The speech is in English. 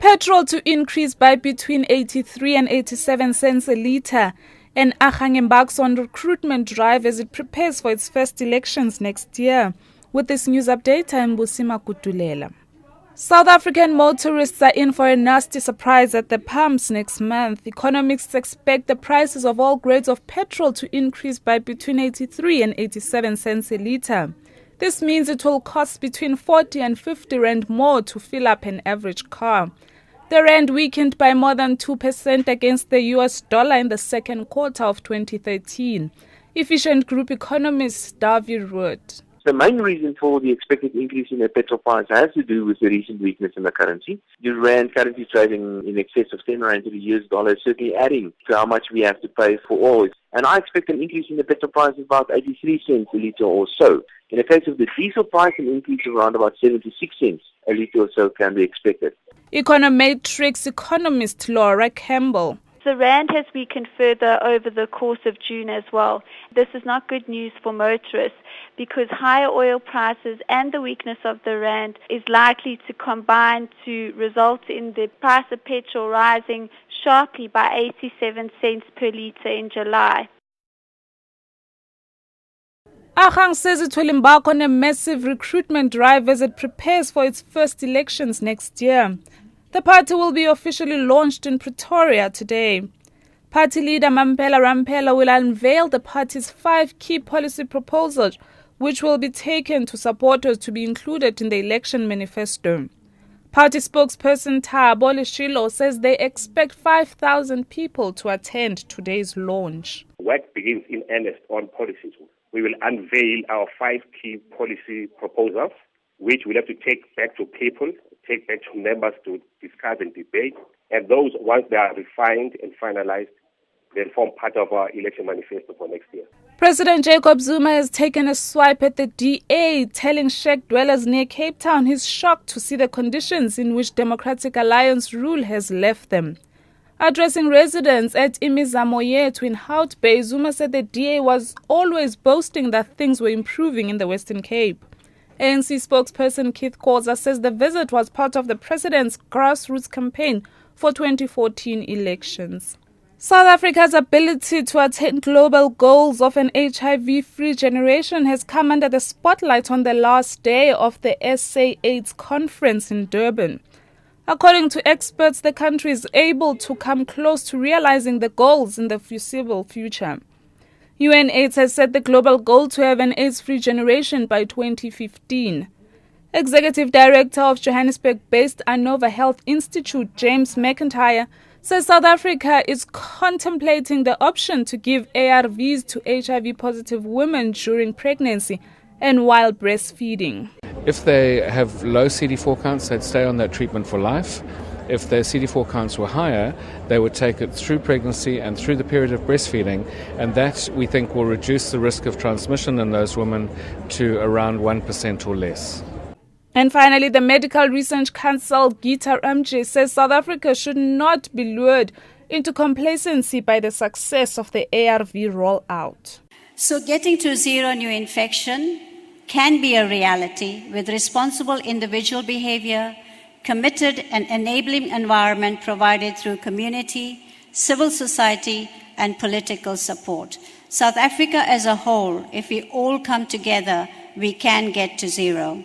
Petrol to increase by between 83 and 87 cents a litre. And Agang embarks on recruitment drive as it prepares for its first elections next year. With this news update, I'm Busima Kutulela. South African motorists are in for a nasty surprise at the pumps next month. Economists expect the prices of all grades of petrol to increase by between 83 and 87 cents a litre. This means it will cost between 40 and 50 rand more to fill up an average car. The rand weakened by more than 2% against the US dollar in the second quarter of 2013. Efficient Group economist David Rood. The main reason for the expected increase in the petrol price has to do with the recent weakness in the currency. The rand currently trading in excess of 10 rand to the US dollar is certainly adding to how much we have to pay for oil. And I expect an increase in the petrol price of about 83 cents a litre or so. In the case of the diesel price, an increase of around about 76 cents a litre or so can be expected. Econometrics economist Laura Campbell. The rand has weakened further over the course of June as well. This is not good news for motorists because higher oil prices and the weakness of the rand is likely to combine to result in the price of petrol rising sharply by 87 cents per litre in July. Agang says it will embark on a massive recruitment drive as it prepares for its first elections next year. The party will be officially launched in Pretoria today. Party leader Mampela Rampela will unveil the party's 5 key policy proposals, which will be taken to supporters to be included in the election manifesto. Party spokesperson Thabo Leshilo says they expect 5,000 people to attend today's launch. Work begins in earnest on policies. We will unveil our 5 key policy proposals, which we'll have to take back to people, take back to members to discuss and debate. And those, once they are refined and finalized, they'll form part of our election manifesto for next year. President Jacob Zuma has taken a swipe at the DA, telling shack dwellers near Cape Town he's shocked to see the conditions in which Democratic Alliance rule has left them. Addressing residents at Imizamo Yethu in Hout Bay, Zuma said the DA was always boasting that things were improving in the Western Cape. ANC spokesperson Keith Khoza says the visit was part of the president's grassroots campaign for 2014 elections. South Africa's ability to attain global goals of an HIV-free generation has come under the spotlight on the last day of the SA AIDS conference in Durban. According to experts, the country is able to come close to realizing the goals in the foreseeable future. UNAIDS has set the global goal to have an AIDS-free generation by 2015. Executive Director of Johannesburg-based Anova Health Institute, James McIntyre, says South Africa is contemplating the option to give ARVs to HIV-positive women during pregnancy and while breastfeeding. If they have low CD4 counts, they'd stay on that treatment for life. If their CD4 counts were higher, they would take it through pregnancy and through the period of breastfeeding, and that, we think, will reduce the risk of transmission in those women to around 1% or less. And finally, the Medical Research Council, Gita Ramje, says South Africa should not be lured into complacency by the success of the ARV rollout. So getting to zero new infection can be a reality with responsible individual behavior, committed and enabling environment provided through community, civil society, and political support. South Africa as a whole, if we all come together, we can get to zero.